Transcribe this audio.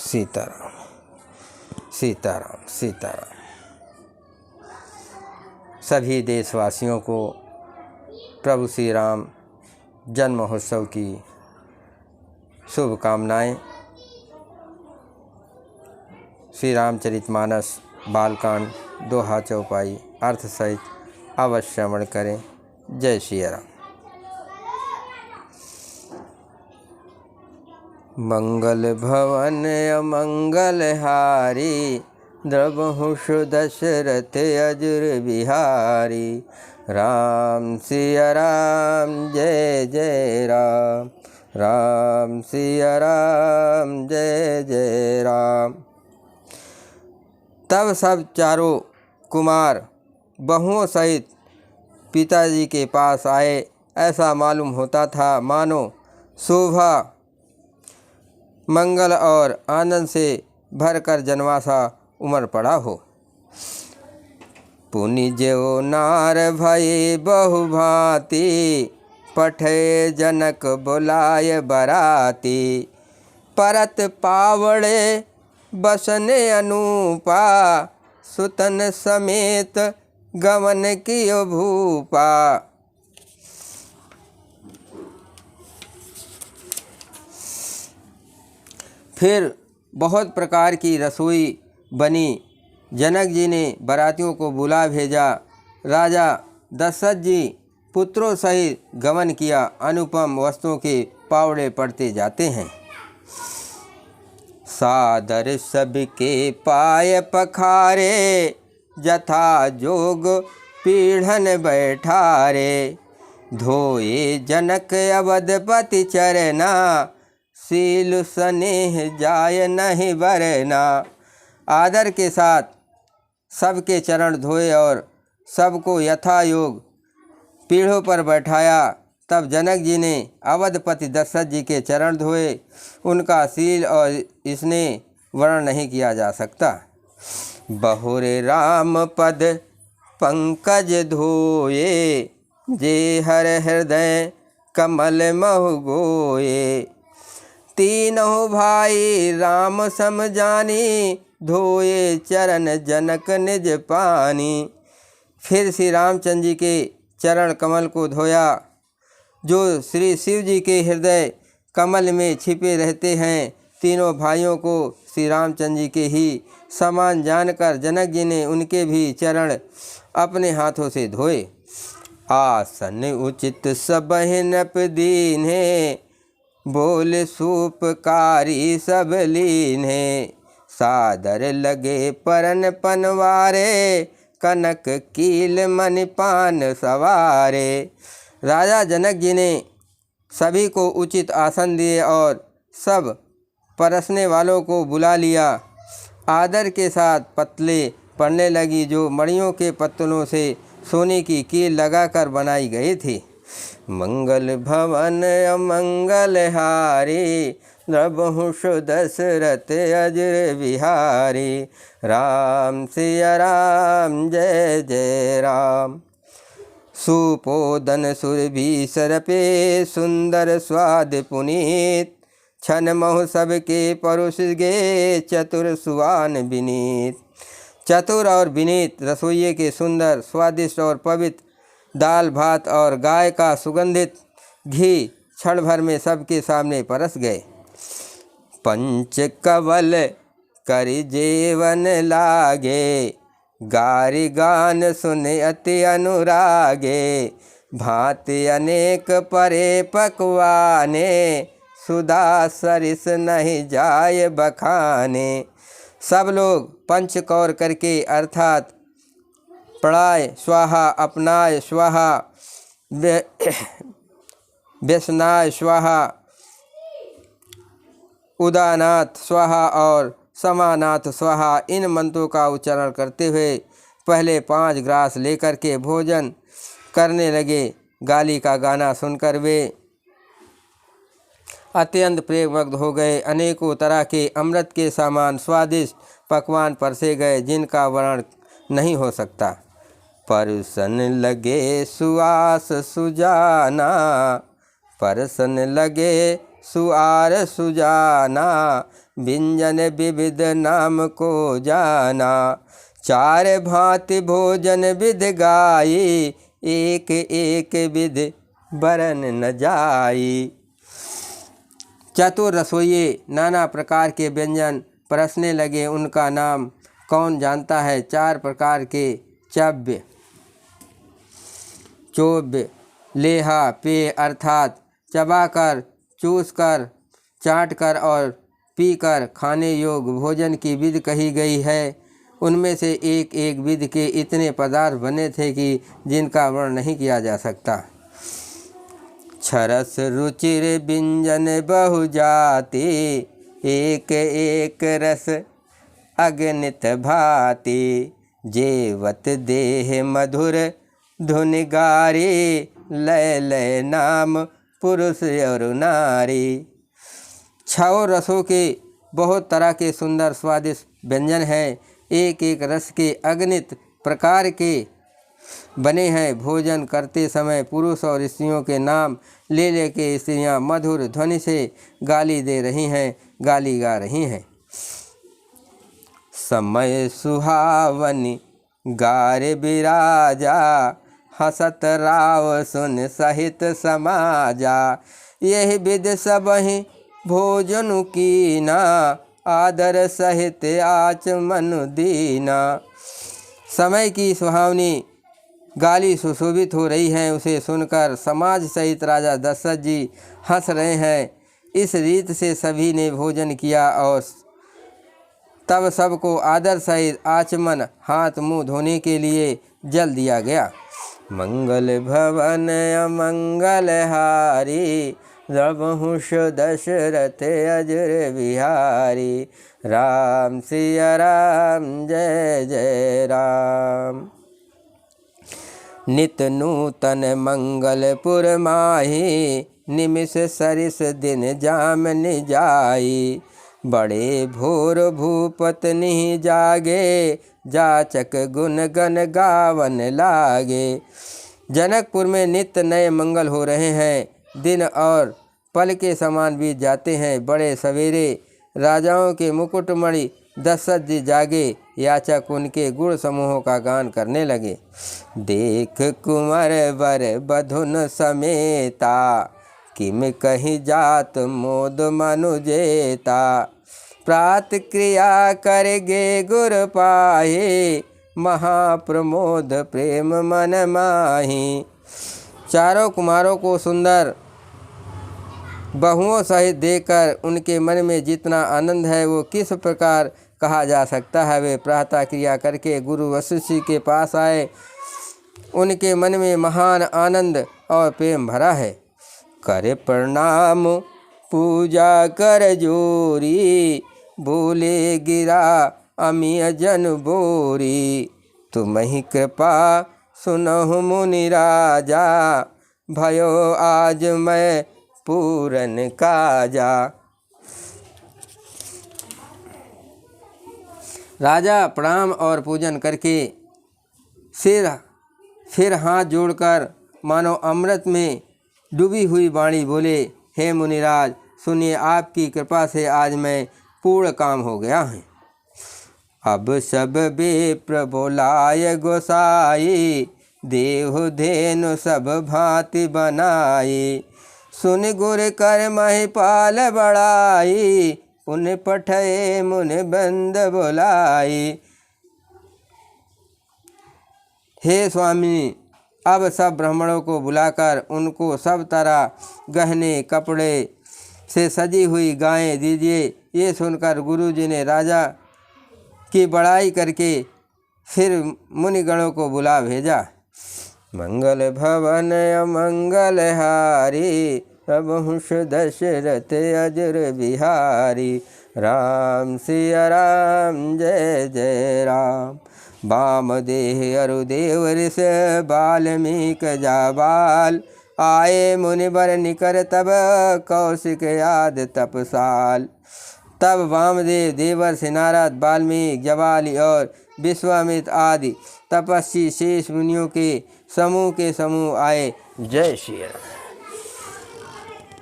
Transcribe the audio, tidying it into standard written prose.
सीताराम सीताराम सीताराम। सभी देशवासियों को प्रभु श्री राम जन्म महोत्सव की शुभकामनाएं। श्री रामचरितमानस बालकांड दोहा चौपाई अर्थ सहित अवश्य श्रवण करें। जय श्री राम। मंगल भवन अमंगल हारी, द्रवहुष दशरथ अजुर बिहारी। राम सिया राम जय जय राम, राम सिया राम जय जय राम। तब सब चारों कुमार बहुओं सहित पिताजी के पास आए। ऐसा मालूम होता था मानो शोभा मंगल और आनंद से भरकर जनवासा उमड़ पड़ा हो। पुनि जो नार भये बहुभांति, पठे जनक बुलाय बराती। परत पावड़े बसने अनूपा, सुतन समेत गमन कियो भूपा। फिर बहुत प्रकार की रसोई बनी। जनक जी ने बारातियों को बुला भेजा। राजा दशरथ जी पुत्रों सहित गमन किया। अनुपम वस्तुओं के पावड़े पड़ते जाते हैं। सादर सबके पाय पखारे, जथा जोग पीढ़न बैठारे। धोए जनक अवधपति चरना, सील स्नेह जाय नहीं बरना। आदर के साथ सबके चरण धोए और सबको यथा योग पीढ़ों पर बैठाया। तब जनक जी ने अवधपति दशरथ जी के चरण धोए। उनका शील और स्नेह वर्णन नहीं किया जा सकता। बहुरे राम पद पंकज धोए, जे हर हृदय कमल महु गोये। तीनों भाई राम सम जानी, धोए चरण जनक निज पानी। फिर श्री रामचंद्र जी के चरण कमल को धोया, जो श्री शिव जी के हृदय कमल में छिपे रहते हैं। तीनों भाइयों को श्री रामचंद्र जी के ही समान जानकर जनक जी ने उनके भी चरण अपने हाथों से धोए। आसन उचित सबहि नप दीन्हे, बोल सूपकारी सब लीन्हे। सादर लगे परन पनवारे, कनक कील मणि पान सवारे। राजा जनक जी ने सभी को उचित आसन दिए और सब परसने वालों को बुला लिया। आदर के साथ पतले पड़ने लगी, जो मणियों के पत्तलों से सोने की कील लगाकर बनाई गई थी। मंगल भवन अमंगल हारी, द्रवहुष दशरथ अजुर बिहारी। राम सिया राम जय जय राम। सुपोदन सुरभि सरपे, सुंदर स्वाद पुनीत। छन महु सबके परुष गे, चतुर सुवान विनीत। चतुर और विनीत रसोइये के सुंदर स्वादिष्ट और पवित्र दाल भात और गाय का सुगंधित घी क्षण भर में सबके सामने परस गए। पंच कवल करि जेवन लागे, गारि गान सुने अति अनुरागे। भांति अनेक परे पकवाने, सुधा सरिस नहीं जाय बखाने। सब लोग पंचकौर करके अर्थात पढ़ाए स्वाहा, अपनाए स्वाहा, व्यसनाय स्वाहा, उदानाथ स्वाहा और समानाथ स्वाहा, इन मंत्रों का उच्चारण करते हुए पहले 5 ग्रास लेकर के भोजन करने लगे। गाली का गाना सुनकर वे अत्यंत प्रेमग्ध हो गए। अनेकों तरह के अमृत के समान स्वादिष्ट पकवान परसे गए, जिनका वर्णन नहीं हो सकता। परसन लगे सुआस सुजाना, परसन लगे सुआर सुजाना। व्यंजन विविध नाम को जाना। चार भांति भोजन विध गाई, एक एक विध बरन न जाई। चतुर रसोइये नाना प्रकार के व्यंजन परसने लगे, उनका नाम कौन जानता है। चार प्रकार के चव्य, चोव्य, लेहा, पेय अर्थात चबाकर, चूसकर, चाटकर और पीकर खाने योग्य भोजन की विधि कही गई है। उनमें से एक एक विधि के इतने पदार्थ बने थे कि जिनका वर्णन नहीं किया जा सकता। छरस रुचिर व्यंजन बहु जाति, एक एक रस अगणित भांति। जेवत देह मधुर धुन गारी, लय लय नाम पुरुष और नारी। छह रसों के बहुत तरह के सुंदर स्वादिष्ट व्यंजन हैं, एक एक रस के अगणित प्रकार के बने हैं। भोजन करते समय पुरुष और स्त्रियों के नाम ले लेके स्त्रियां मधुर ध्वनि से गाली दे रही हैं, गाली गा रही हैं। समय सुहावनी गारे बिराजा, हसत राव सुन सहित समाजा। यही विध सबहि भोजन कीना, आदर सहित आचमन दीना। समय की सुहावनी गाली सुशोभित हो रही हैं, उसे सुनकर समाज सहित राजा दशरथ जी हंस रहे हैं। इस रीत से सभी ने भोजन किया और तब सबको आदर सहित आचमन हाथ मुंह धोने के लिए जल दिया गया। मंगल भवन अमंगल हारी, रघुवंश दशरथ अजर बिहारी। राम सिया राम जय जय राम। नित नूतन मंगलपुर माही, निमिष सरिस दिन जामन जाई। बड़े भोर भूपत नहीं जागे, जाचक गुण गन गावन लागे। जनकपुर में नित्य नए मंगल हो रहे हैं, दिन और पल के समान बीत जाते हैं। बड़े सवेरे राजाओं के मुकुटमणि दशरथ जी जागे, याचक उनके गुण समूहों का गान करने लगे। देख कुंवर वर बधुन समेता, किम कहीं जात मोद मनुजेता। प्रात क्रिया करगे गुर पाहे, महाप्रमोद प्रेम मन माही। चारों कुमारों को सुंदर बहुओं सहित देखकर उनके मन में जितना आनंद है वो किस प्रकार कहा जा सकता है। वे प्रातः क्रिया करके गुरु वशिष्ठ जी के पास आए, उनके मन में महान आनंद और प्रेम भरा है। करे प्रणाम पूजा कर जोरी, बोले गिरा अमिय जन बोरी। तुम्हि कृपा सुनहु मुनि राजा, भयो आज मैं पूरन काजा। राजा प्रणाम और पूजन करके फिर हाथ जोड़कर मानो अमृत में डूबी हुई वाणी बोले, हे मुनिराज सुनिए, आपकी कृपा से आज मैं पूर्ण काम हो गया है। अब सब विप्र बोलाय गोसाई, देहु धेनु सब भांति बनाई। सुन गुर कर महिपाल बड़ाई, पुन पठय मुन बंद बुलाई। हे स्वामी, अब सब ब्राह्मणों को बुलाकर उनको सब तरह गहने कपड़े से सजी हुई गायें दीजिए। ये सुनकर गुरुजी ने राजा की बड़ाई करके फिर मुनिगणों को बुला भेजा। मंगल भवन अमंगल हारी, रघुवंश दशरथ अजर बिहारी। राम सिया राम जय जय राम। वामदेव अरुदेव ऋष बाल्मीक जाबाल, आए मुनिवर निकर तब कौशिक याद तपसाल। तब वामदेव, देवर्षि नारद, वाल्मीकि, जबाली और विश्वामित्र आदि तपस्वी शेष मुनियों के समूह आए। जय श्री राम।